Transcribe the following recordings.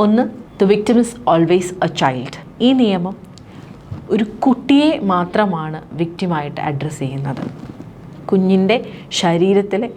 ഒന്ന്, the victim is always A child. ഈ നിയമം ഒരു കുട്ടിയെ മാത്രമാണ് വിക്ടിമായിട്ട് അഡ്രസ്സ് ചെയ്യുന്നത്. കുഞ്ഞിൻ്റെ ശരീരത്തിലെ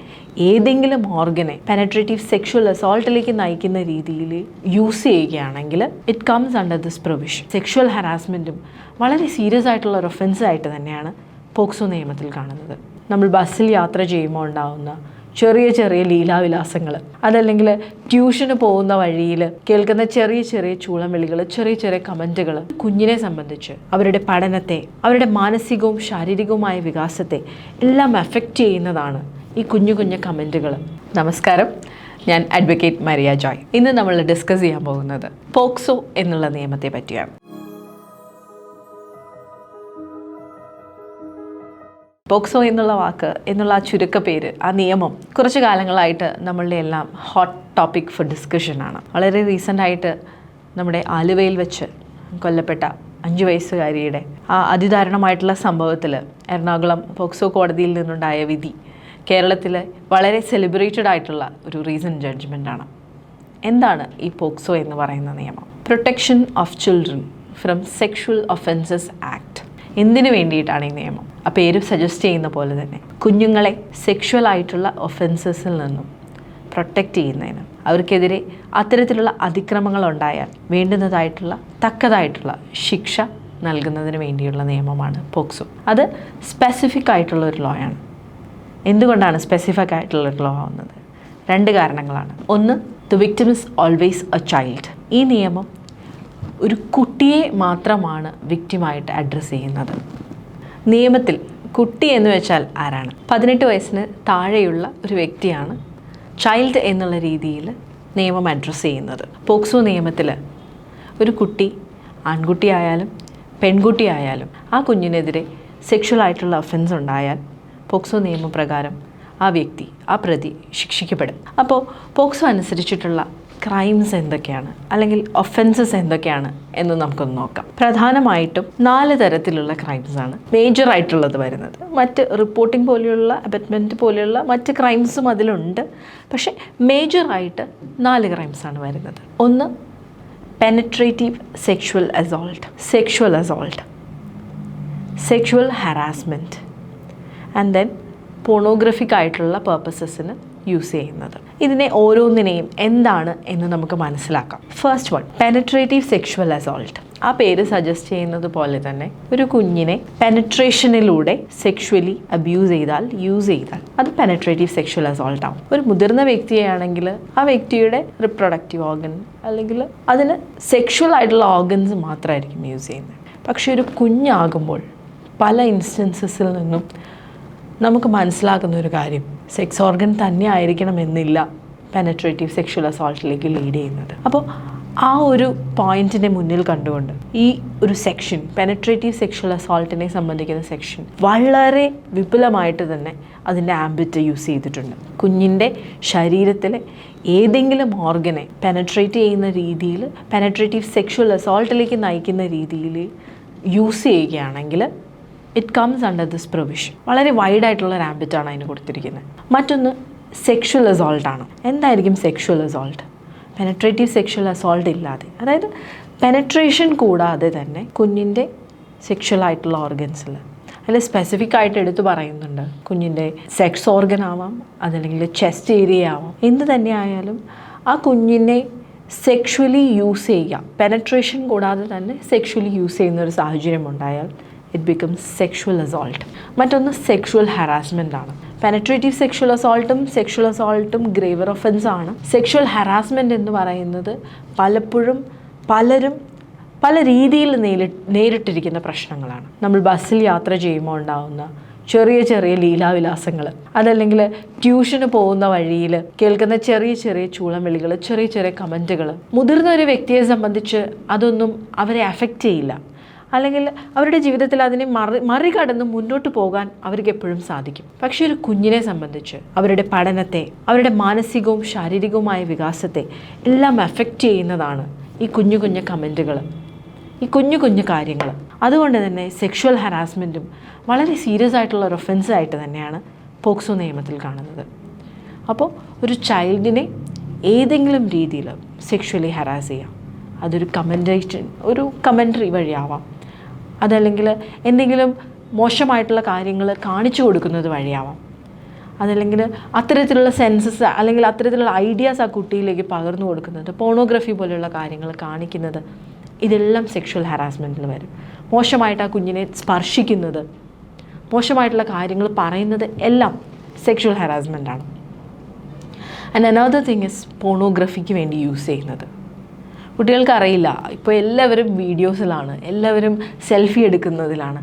ഏതെങ്കിലും ഓർഗനെ പെനട്രേറ്റീവ് സെക്ഷൽ അസോൾട്ടിലേക്ക് നയിക്കുന്ന രീതിയിൽ യൂസ് ചെയ്യുകയാണെങ്കിൽ it comes under this provision. Sexual ഹറാസ്മെൻറ്റും വളരെ സീരിയസ് ആയിട്ടുള്ള ഒരു ഒഫൻസായിട്ട് തന്നെയാണ് പോക്സോ നിയമത്തിൽ കാണുന്നത്. നമ്മൾ ബസ്സിൽ യാത്ര ചെയ്യുമ്പോൾ ഉണ്ടാകുന്ന ചെറിയ ചെറിയ ലീലാവിലാസങ്ങൾ, അതല്ലെങ്കിൽ ട്യൂഷന് പോകുന്ന വഴിയിൽ കേൾക്കുന്ന ചെറിയ ചെറിയ ചൂളംവിളികൾ, ചെറിയ ചെറിയ കമൻറ്റുകൾ കുഞ്ഞിനെ സംബന്ധിച്ച് അവരുടെ പഠനത്തെ, അവരുടെ മാനസികവും ശാരീരികവുമായ വികാസത്തെ എല്ലാം എഫക്റ്റ് ചെയ്യുന്നതാണ് ഈ കുഞ്ഞു കുഞ്ഞു കമൻറ്റുകൾ. നമസ്കാരം, ഞാൻ അഡ്വക്കേറ്റ് മരിയ ജോയ്. ഇന്ന് നമ്മൾ ഡിസ്കസ് ചെയ്യാൻ പോകുന്നത് പോക്സോ എന്നുള്ള നിയമത്തെ പറ്റിയാണ്. പോക്സോ എന്നുള്ള വാക്ക്, എന്നുള്ള ആ ചുരുക്കപ്പേര്, ആ നിയമം കുറച്ച് കാലങ്ങളായിട്ട് നമ്മളുടെ എല്ലാം ഹോട്ട് ടോപ്പിക് ഫോർ ഡിസ്കഷനാണ്. വളരെ റീസെൻ്റായിട്ട് നമ്മുടെ ആലുവയിൽ വെച്ച് കൊല്ലപ്പെട്ട 5 വയസ്സുകാരിയുടെ ആ അതിദാരുണമായിട്ടുള്ള സംഭവത്തിൽ എറണാകുളം പോക്സോ കോടതിയിൽ നിന്നുണ്ടായ വിധി കേരളത്തിലെ വളരെ സെലിബ്രേറ്റഡ് ആയിട്ടുള്ള ഒരു റീസെൻറ്റ് ജഡ്ജ്മെൻറ്റാണ്. എന്താണ് ഈ പോക്സോ എന്ന് പറയുന്ന നിയമം? Protection of children from sexual offences act. എന്തിനു വേണ്ടിയിട്ടാണ് ഈ നിയമം? ആ പേര് സജസ്റ്റ് ചെയ്യുന്ന പോലെ തന്നെ കുഞ്ഞുങ്ങളെ സെക്ഷൽ ആയിട്ടുള്ള ഒഫൻസസിൽ നിന്നും പ്രൊട്ടക്റ്റ് ചെയ്യുന്നതിന്, അവർക്കെതിരെ അത്തരത്തിലുള്ള അതിക്രമങ്ങൾ ഉണ്ടായാൽ വേണ്ടുന്നതായിട്ടുള്ള തക്കതായിട്ടുള്ള ശിക്ഷ നൽകുന്നതിന് വേണ്ടിയുള്ള നിയമമാണ് പോക്സോ. അത് സ്പെസിഫിക് ആയിട്ടുള്ള ഒരു ലോ ആണ്. എന്തുകൊണ്ടാണ് സ്പെസിഫിക് ആയിട്ടുള്ള ഒരു ലോ ആവുന്നത്? 2 കാരണങ്ങളാണ്. ഒന്ന്, the victim is always A child. ഈ നിയമം ഒരു കുട്ടിയെ മാത്രമാണ് വിക്ടിമായിട്ട് അഡ്രസ്സ് ചെയ്യുന്നത്. നിയമത്തിൽ കുട്ടി എന്ന് വെച്ചാൽ ആരാണ്? 18 വയസ്സിന് താഴെയുള്ള ഒരു വ്യക്തിയാണ് ചൈൽഡ് എന്നുള്ള രീതിയിൽ നിയമം അഡ്രസ്സ് ചെയ്യുന്നത്. പോക്സോ നിയമത്തിൽ ഒരു കുട്ടി ആൺകുട്ടിയായാലും പെൺകുട്ടിയായാലും ആ കുഞ്ഞിനെതിരെ സെക്ഷൽ ആയിട്ടുള്ള ഒഫൻസ് ഉണ്ടായാൽ പോക്സോ നിയമപ്രകാരം ആ വ്യക്തി, ആ പ്രതി ശിക്ഷിക്കപ്പെടും. അപ്പോൾ പോക്സോ അനുസരിച്ചിട്ടുള്ള ക്രൈംസ് എന്തൊക്കെയാണ്, അല്ലെങ്കിൽ ഒഫൻസസ് എന്തൊക്കെയാണ് എന്ന് നമുക്കൊന്ന് നോക്കാം. പ്രധാനമായിട്ടും 4 തരത്തിലുള്ള ക്രൈംസാണ് മേജർ ആയിട്ടുള്ളത് വരുന്നത്. മറ്റ് റിപ്പോർട്ടിംഗ് പോലെയുള്ള, അബറ്റ്മെൻറ്റ് പോലെയുള്ള മറ്റ് ക്രൈംസും അതിലുണ്ട്. പക്ഷേ മേജറായിട്ട് 4 ക്രൈംസാണ് വരുന്നത്. ഒന്ന്, penetrative sexual assault, sexual harassment, and then pornographic ആയിട്ടുള്ള പർപ്പസസിന് യൂസ് ചെയ്യുന്നത്. ഇതിനെ ഓരോന്നിനെയും എന്താണ് എന്ന് നമുക്ക് മനസ്സിലാക്കാം. First one, penetrative sexual assault. ആ പേര് സജസ്റ്റ് ചെയ്യുന്നത് പോലെ തന്നെ ഒരു കുഞ്ഞിനെ പെനട്രേഷനിലൂടെ സെക്ഷലി യൂസ് ചെയ്താൽ അത് പെനട്രേറ്റീവ് സെക്ഷൽ അസോൾട്ട് ആവും. ഒരു മുതിർന്ന വ്യക്തിയാണെങ്കിൽ ആ വ്യക്തിയുടെ റിപ്രൊഡക്റ്റീവ് ഓർഗൻ അല്ലെങ്കിൽ അതിന് സെക്ഷൽ ആയിട്ടുള്ള ഓർഗൻസ് മാത്രമായിരിക്കും യൂസ് ചെയ്യുന്നത്. പക്ഷേ ഒരു കുഞ്ഞാകുമ്പോൾ പല ഇൻസ്റ്റൻസസിൽ നിന്നും നമുക്ക് മനസ്സിലാക്കുന്ന ഒരു കാര്യം, സെക്സ് ഓർഗൻ തന്നെ ആയിരിക്കണമെന്നില്ല പെനട്രേറ്റീവ് സെക്ഷൽ അസോൾട്ടിലേക്ക് ലീഡ് ചെയ്യുന്നത്. അപ്പോൾ ആ ഒരു പോയിന്റിനെ മുന്നിൽ കണ്ടുകൊണ്ട് ഈ ഒരു സെക്ഷൻ, പെനട്രേറ്റീവ് സെക്ഷൽ അസോൾട്ടിനെ സംബന്ധിക്കുന്ന സെക്ഷൻ വളരെ വിപുലമായിട്ട് തന്നെ അതിൻ്റെ ആംബിറ്റ് യൂസ് ചെയ്തിട്ടുണ്ട്. കുഞ്ഞിൻ്റെ ശരീരത്തിലെ ഏതെങ്കിലും ഓർഗനെ പെനട്രേറ്റ് ചെയ്യുന്ന രീതിയിൽ, പെനട്രേറ്റീവ് സെക്ഷൽ അസോൾട്ടിലേക്ക് നയിക്കുന്ന രീതിയിൽ യൂസ് ചെയ്യുകയാണെങ്കിൽ it comes under this provision. വളരെ വൈഡായിട്ടുള്ള ഒരു ആംബിറ്റാണ് അതിന് കൊടുത്തിരിക്കുന്നത്. മറ്റൊന്ന്, സെക്ഷൽ അസോൾട്ടാണ്. എന്തായിരിക്കും sexual assault? Penetrative sexual assault ഇല്ലാതെ, അതായത് പെനട്രേഷൻ കൂടാതെ തന്നെ കുഞ്ഞിൻ്റെ സെക്ഷൽ ആയിട്ടുള്ള ഓർഗൻസിൽ, അതിൽ സ്പെസിഫിക് ആയിട്ട് എടുത്തു പറയുന്നുണ്ട്, കുഞ്ഞിൻ്റെ സെക്സ് ഓർഗൻ ആവാം, അതല്ലെങ്കിൽ ചെസ്റ്റ് ഏരിയ ആവാം, എന്ത് തന്നെ ആയാലും ആ കുഞ്ഞിനെ സെക്ഷലി യൂസ് ചെയ്യുക, പെനട്രേഷൻ കൂടാതെ തന്നെ സെക്ഷലി യൂസ് ചെയ്യുന്ന ഒരു സാഹചര്യം ഉണ്ടായാൽ ഇറ്റ് ബിക്കംസ് സെക്ഷൽ അസോൾട്ട്. മറ്റൊന്ന്, സെക്ഷൽ ഹറാസ്മെൻ്റ് ആണ്. പെനട്രേറ്റീവ് സെക്ഷൽ അസോൾട്ടും ഗ്രേവർ ഒഫൻസ് ആണ്. സെക്ഷൽ ഹറാസ്മെൻറ്റ് എന്ന് പറയുന്നത് പലപ്പോഴും പലരും പല രീതിയിൽ നേരിട്ടിരിക്കുന്ന പ്രശ്നങ്ങളാണ്. നമ്മൾ ബസ്സിൽ യാത്ര ചെയ്യുമ്പോൾ ഉണ്ടാകുന്ന ചെറിയ ചെറിയ ലീലാവിലാസങ്ങൾ, അതല്ലെങ്കിൽ ട്യൂഷന് പോകുന്ന വഴിയിൽ കേൾക്കുന്ന ചെറിയ ചെറിയ ചൂളംവിളികൾ, ചെറിയ ചെറിയ കമൻറ്റുകൾ, മുതിർന്ന ഒരു വ്യക്തിയെ സംബന്ധിച്ച് അതൊന്നും അവരെ അഫക്റ്റ് ചെയ്യില്ല, അല്ലെങ്കിൽ അവരുടെ ജീവിതത്തിൽ അതിനെ മറികടന്ന് മുന്നോട്ട് പോകാൻ അവർക്ക് എപ്പോഴും സാധിക്കും. പക്ഷേ ഒരു കുഞ്ഞിനെ സംബന്ധിച്ച് അവരുടെ പഠനത്തെ, അവരുടെ മാനസികവും ശാരീരികവുമായ വികാസത്തെ എല്ലാം എഫക്റ്റ് ചെയ്യുന്നതാണ് ഈ കുഞ്ഞു കുഞ്ഞു കമൻറ്റുകൾ, ഈ കുഞ്ഞു കുഞ്ഞു കാര്യങ്ങൾ. അതുകൊണ്ട് തന്നെ സെക്ഷൽ ഹറാസ്മെൻറ്റും വളരെ സീരിയസ് ആയിട്ടുള്ള ഒരു ഒഫൻസായിട്ട് തന്നെയാണ് പോക്സോ നിയമത്തിൽ കാണുന്നത്. അപ്പോൾ ഒരു ചൈൽഡിനെ ഏതെങ്കിലും രീതിയിൽ സെക്ഷുവലി ഹരാസ് ചെയ്യാം. അതൊരു കമൻറ്ററി വഴിയാവാം, അതല്ലെങ്കിൽ എന്തെങ്കിലും മോശമായിട്ടുള്ള കാര്യങ്ങൾ കാണിച്ചു കൊടുക്കുന്നത് വഴിയാവാം, അതല്ലെങ്കിൽ അത്തരത്തിലുള്ള സെൻസസ് അല്ലെങ്കിൽ അത്തരത്തിലുള്ള ഐഡിയാസ് ആ കുട്ടിയിലേക്ക് പകർന്നു കൊടുക്കുന്നത്, പോണോഗ്രഫി പോലെയുള്ള കാര്യങ്ങൾ കാണിക്കുന്നത്, ഇതെല്ലാം സെക്ഷൽ ഹാരാസ്മെൻറ്റിൽ വരും. മോശമായിട്ട് ആ കുഞ്ഞിനെ സ്പർശിക്കുന്നത്, മോശമായിട്ടുള്ള കാര്യങ്ങൾ പറയുന്നത് എല്ലാം സെക്ഷൽ ഹാരാസ്മെൻറ്റാണ്. ആൻഡ് അനദർ തിങ് ഇസ് പോണോഗ്രഫിക്ക് വേണ്ടി യൂസ് ചെയ്യുന്നത്. കുട്ടികൾക്കറിയില്ല, ഇപ്പോൾ എല്ലാവരും വീഡിയോസിലാണ്, എല്ലാവരും സെൽഫി എടുക്കുന്നതിലാണ്.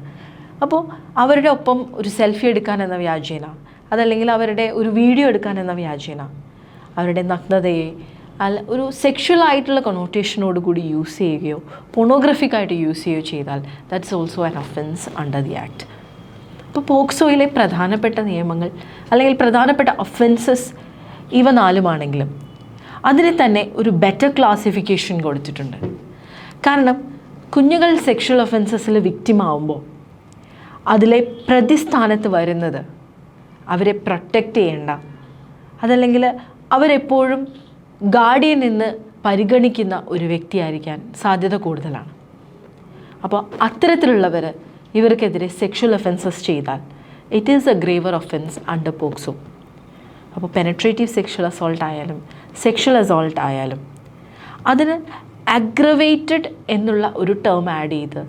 അപ്പോൾ അവരുടെ ഒപ്പം ഒരു സെൽഫി എടുക്കാൻ എന്ന വ്യാജേന, അതല്ലെങ്കിൽ അവരുടെ ഒരു വീഡിയോ എടുക്കാൻ എന്ന വ്യാജേന അവരുടെ നഗ്നതയെ ഒരു സെക്ഷൽ ആയിട്ടുള്ള കൊണോട്ടേഷനോട് കൂടി യൂസ് ചെയ്യുകയോ പോണോഗ്രഫിക്കായിട്ട് യൂസ് ചെയ്യുകയോ ചെയ്താൽ that's also an offence under the act. ഇപ്പോൾ പോക്സോയിലെ പ്രധാനപ്പെട്ട നിയമങ്ങൾ അല്ലെങ്കിൽ പ്രധാനപ്പെട്ട ഒഫൻസസ് ഇവ 4 അതിന് തന്നെ ഒരു ബെറ്റർ ക്ലാസിഫിക്കേഷൻ കൊടുത്തിട്ടുണ്ട്. കാരണം കുഞ്ഞുങ്ങൾ സെക്ഷൽ ഒഫൻസസിൽ വിക്റ്റിമാവുമ്പോൾ അതിലെ പ്രതിസ്ഥാനത്ത് വരുന്നത് അവരെ പ്രൊട്ടക്റ്റ് ചെയ്യേണ്ട, അതല്ലെങ്കിൽ അവരെപ്പോഴും ഗാർഡിയൻ എന്ന് പരിഗണിക്കുന്ന ഒരു വ്യക്തിയായിരിക്കാൻ സാധ്യത കൂടുതലാണ്. അപ്പോൾ അത്തരത്തിലുള്ളവർ ഇവർക്കെതിരെ സെക്ഷൽ ഒഫൻസസ് ചെയ്താൽ it is a graver offence under POCSO. അപ്പോൾ പെനട്രേറ്റീവ് സെക്ഷൽ അസോൾട്ട് ആയാലും സെക്ഷൽ അസോൾട്ട് ആയാലും അതിന് അഗ്രവേറ്റഡ് എന്നുള്ള ഒരു ടേം ആഡ് ചെയ്ത്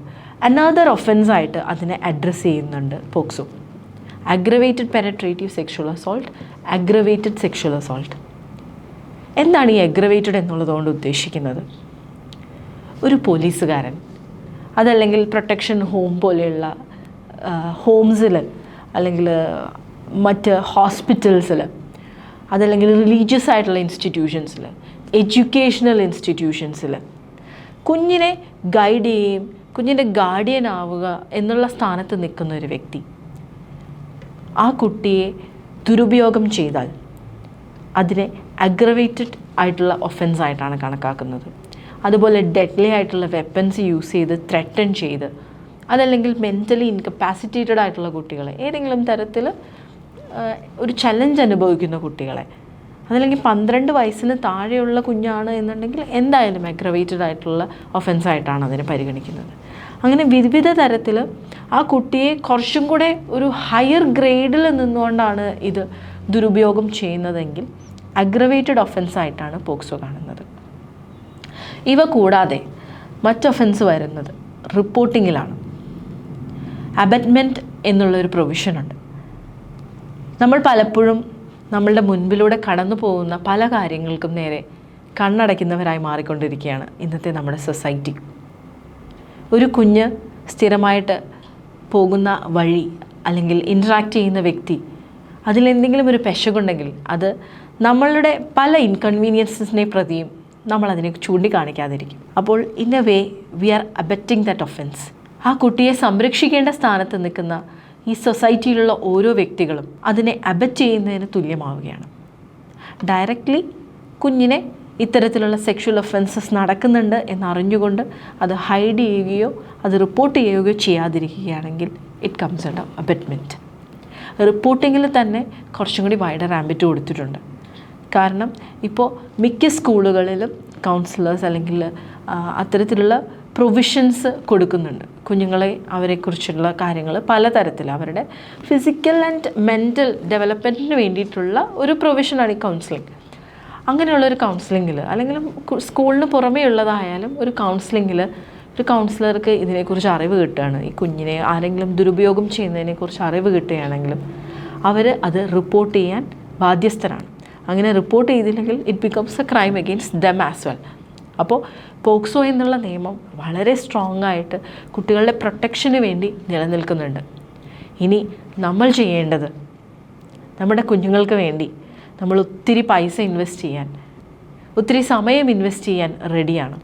അനദർ ഒഫൻസായിട്ട് അതിനെ അഡ്രസ്സ് ചെയ്യുന്നുണ്ട് POCSO. Aggravated penetrative sexual assault, aggravated sexual assault. എന്താണ് ഈ അഗ്രവേറ്റഡ് എന്നുള്ളതുകൊണ്ട് ഉദ്ദേശിക്കുന്നത്? ഒരു പോലീസുകാരൻ, അതല്ലെങ്കിൽ പ്രൊട്ടക്ഷൻ ഹോം പോലെയുള്ള ഹോംസിൽ, അല്ലെങ്കിൽ മറ്റ് ഹോസ്പിറ്റൽസിൽ, അതല്ലെങ്കിൽ റിലീജിയസ് ആയിട്ടുള്ള ഇൻസ്റ്റിറ്റ്യൂഷൻസിൽ, എഡ്യൂക്കേഷണൽ ഇൻസ്റ്റിറ്റ്യൂഷൻസിൽ കുഞ്ഞിനെ ഗൈഡ് ചെയ്യുകയും കുഞ്ഞിൻ്റെ ഗാർഡിയൻ ആവുക എന്നുള്ള സ്ഥാനത്ത് നിൽക്കുന്ന ഒരു വ്യക്തി ആ കുട്ടിയെ ദുരുപയോഗം ചെയ്താൽ അതിനെ അഗ്രവേറ്റഡ് ആയിട്ടുള്ള ഒഫൻസ് ആയിട്ടാണ് കണക്കാക്കുന്നത്. അതുപോലെ ഡെഡ്ലി ആയിട്ടുള്ള വെപ്പൻസ് യൂസ് ചെയ്ത് ത്രെറ്റൻ ചെയ്ത്, അതല്ലെങ്കിൽ മെൻ്റലി ഇൻകപ്പാസിറ്റേറ്റഡ് ആയിട്ടുള്ള കുട്ടികളെ, ഏതെങ്കിലും തരത്തിൽ ഒരു ചലഞ്ച് അനുഭവിക്കുന്ന കുട്ടികളെ, അതല്ലെങ്കിൽ 12 വയസ്സിന് താഴെയുള്ള കുഞ്ഞാണ് എന്നുണ്ടെങ്കിൽ എന്തായാലും അഗ്രവേറ്റഡ് ആയിട്ടുള്ള ഒഫൻസായിട്ടാണ് അതിനെ പരിഗണിക്കുന്നത്. അങ്ങനെ വിവിധ തരത്തിൽ ആ കുട്ടിയെ കുറച്ചും കൂടെ ഒരു ഹയർ ഗ്രേഡിൽ നിന്നുകൊണ്ടാണ് ഇത് ദുരുപയോഗം ചെയ്യുന്നതെങ്കിൽ അഗ്രവേറ്റഡ് ഒഫൻസായിട്ടാണ് പോക്സോ കാണുന്നത്. ഇവ കൂടാതെ മറ്റ് ഒഫൻസ് വരുന്നത് റിപ്പോർട്ടിങ്ങിലാണ്. അബറ്റ്മെൻറ്റ് എന്നുള്ളൊരു പ്രൊവിഷനുണ്ട്. നമ്മൾ പലപ്പോഴും നമ്മളുടെ മുൻപിലൂടെ കടന്നു പോകുന്ന പല കാര്യങ്ങൾക്കും നേരെ കണ്ണടയ്ക്കുന്നവരായി മാറിക്കൊണ്ടിരിക്കുകയാണ് ഇന്നത്തെ നമ്മുടെ സൊസൈറ്റി. ഒരു കുഞ്ഞ് സ്ഥിരമായിട്ട് പോകുന്ന വഴി അല്ലെങ്കിൽ ഇൻട്രാക്ട് ചെയ്യുന്ന വ്യക്തി അതിലെന്തെങ്കിലും ഒരു പെശകുണ്ടെങ്കിൽ അത് നമ്മളുടെ പല ഇൻകൺവീനിയൻസസിനെ പ്രതിയും നമ്മളതിനെ ചൂണ്ടിക്കാണിക്കാതിരിക്കും. അപ്പോൾ in a way we are abetting that offence. ആ കുട്ടിയെ സംരക്ഷിക്കേണ്ട സ്ഥാനത്ത് നിൽക്കുന്ന ഈ സൊസൈറ്റിയിലുള്ള ഓരോ വ്യക്തികളും അതിനെ അബറ്റ് ചെയ്യുന്നതിന് തുല്യമാവുകയാണ്. ഡയറക്റ്റ്ലി കുഞ്ഞിനെ ഇത്തരത്തിലുള്ള സെക്ഷൽ ഒഫൻസസ് നടക്കുന്നുണ്ട് എന്നറിഞ്ഞുകൊണ്ട് അത് ഹൈഡ് ചെയ്യുകയോ അത് റിപ്പോർട്ട് ചെയ്യുകയോ ചെയ്യാതിരിക്കുകയാണെങ്കിൽ ഇറ്റ് കംസ് അണ്ടർ അബറ്റ്മെൻറ്റ്. റിപ്പോർട്ടിങ്ങിൽ തന്നെ കുറച്ചും കൂടി വൈഡർ ആംബിറ്റ് കൊടുത്തിട്ടുണ്ട്. കാരണം ഇപ്പോൾ മിക്ക സ്കൂളുകളിലും കൗൺസിലേഴ്സ് അല്ലെങ്കിൽ അത്തരത്തിലുള്ള പ്രൊവിഷൻസ് കൊടുക്കുന്നുണ്ട്. കുഞ്ഞുങ്ങളെ അവരെക്കുറിച്ചുള്ള കാര്യങ്ങൾ പലതരത്തിൽ അവരുടെ ഫിസിക്കൽ ആൻഡ് മെൻ്റൽ ഡെവലപ്മെൻറ്റിന് വേണ്ടിയിട്ടുള്ള ഒരു പ്രൊവിഷനാണ് ഈ കൗൺസിലിംഗ്. അങ്ങനെയുള്ളൊരു കൗൺസിലിങ്ങിൽ അല്ലെങ്കിൽ സ്കൂളിന് പുറമേ ഉള്ളതായാലും ഒരു കൗൺസിലിങ്ങിൽ ഒരു കൗൺസിലർക്ക് ഇതിനെക്കുറിച്ച് അറിവ് കിട്ടുകയാണ്, ഈ കുഞ്ഞിനെ ആരെങ്കിലും ദുരുപയോഗം ചെയ്യുന്നതിനെക്കുറിച്ച് അറിവ് കിട്ടുകയാണെങ്കിലും അവർ അത് റിപ്പോർട്ട് ചെയ്യാൻ ബാധ്യസ്ഥരാണ്. അങ്ങനെ റിപ്പോർട്ട് ചെയ്തില്ലെങ്കിൽ it becomes A crime against them as well. അപ്പോൾ പോക്സോ എന്നുള്ള നിയമം വളരെ സ്ട്രോങ് ആയിട്ട് കുട്ടികളുടെ പ്രൊട്ടക്ഷന് വേണ്ടി നിലനിൽക്കുന്നുണ്ട്. ഇനി നമ്മൾ ചെയ്യേണ്ടത് നമ്മുടെ കുഞ്ഞുങ്ങൾക്ക് വേണ്ടി നമ്മൾ ഒത്തിരി പൈസ ഇൻവെസ്റ്റ് ചെയ്യാൻ, ഒത്തിരി സമയം ഇൻവെസ്റ്റ് ചെയ്യാൻ റെഡിയാണ്.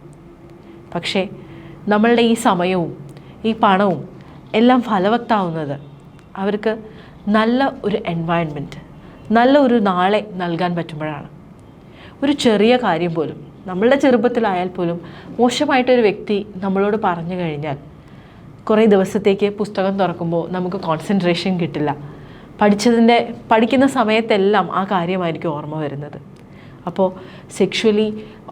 പക്ഷേ നമ്മളുടെ ഈ സമയവും ഈ പണവും എല്ലാം ഫലവത്താവുന്നത് അവർക്ക് നല്ല ഒരു എൻവയൺമെൻറ്റ്, നല്ല ഒരു നാളെ നൽകാൻ പറ്റുമ്പോഴാണ്. ഒരു ചെറിയ കാര്യം പോലും നമ്മളുടെ ചെറുപ്പത്തിലായാൽ പോലും മോശമായിട്ടൊരു വ്യക്തി നമ്മളോട് പറഞ്ഞു കഴിഞ്ഞാൽ കുറേ ദിവസത്തേക്ക് പുസ്തകം തുറക്കുമ്പോൾ നമുക്ക് കോൺസെൻട്രേഷൻ കിട്ടില്ല. പഠിക്കുന്ന സമയത്തെല്ലാം ആ കാര്യമായിരിക്കും ഓർമ്മ വരുന്നത്. അപ്പോൾ സെക്ഷുവലി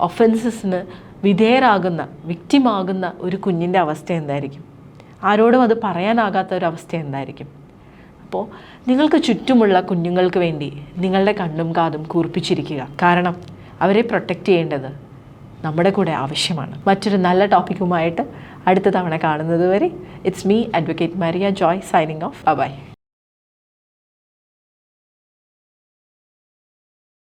ഒഫൻസസിന് വിധേയരാകുന്ന വിക്റ്റിമാകുന്ന ഒരു കുഞ്ഞിൻ്റെ അവസ്ഥ എന്തായിരിക്കും? ആരോടും അത് പറയാനാകാത്ത ഒരു അവസ്ഥ എന്തായിരിക്കും? അപ്പോൾ നിങ്ങൾക്ക് ചുറ്റുമുള്ള കുഞ്ഞുങ്ങൾക്ക് വേണ്ടി നിങ്ങളുടെ കണ്ണും കാതും കൂർപ്പിച്ചിരിക്കുക. കാരണം അവരെ പ്രൊട്ടക്റ്റ് ചെയ്യേണ്ടത് നമ്മുടെ കൂടെ ആവശ്യമാണ്. മറ്റൊരു നല്ല ടോപ്പിക്കുമായിട്ട് അടുത്ത തവണ കാണുന്നത് വരെ it's me advocate Maria Joy signing off. By.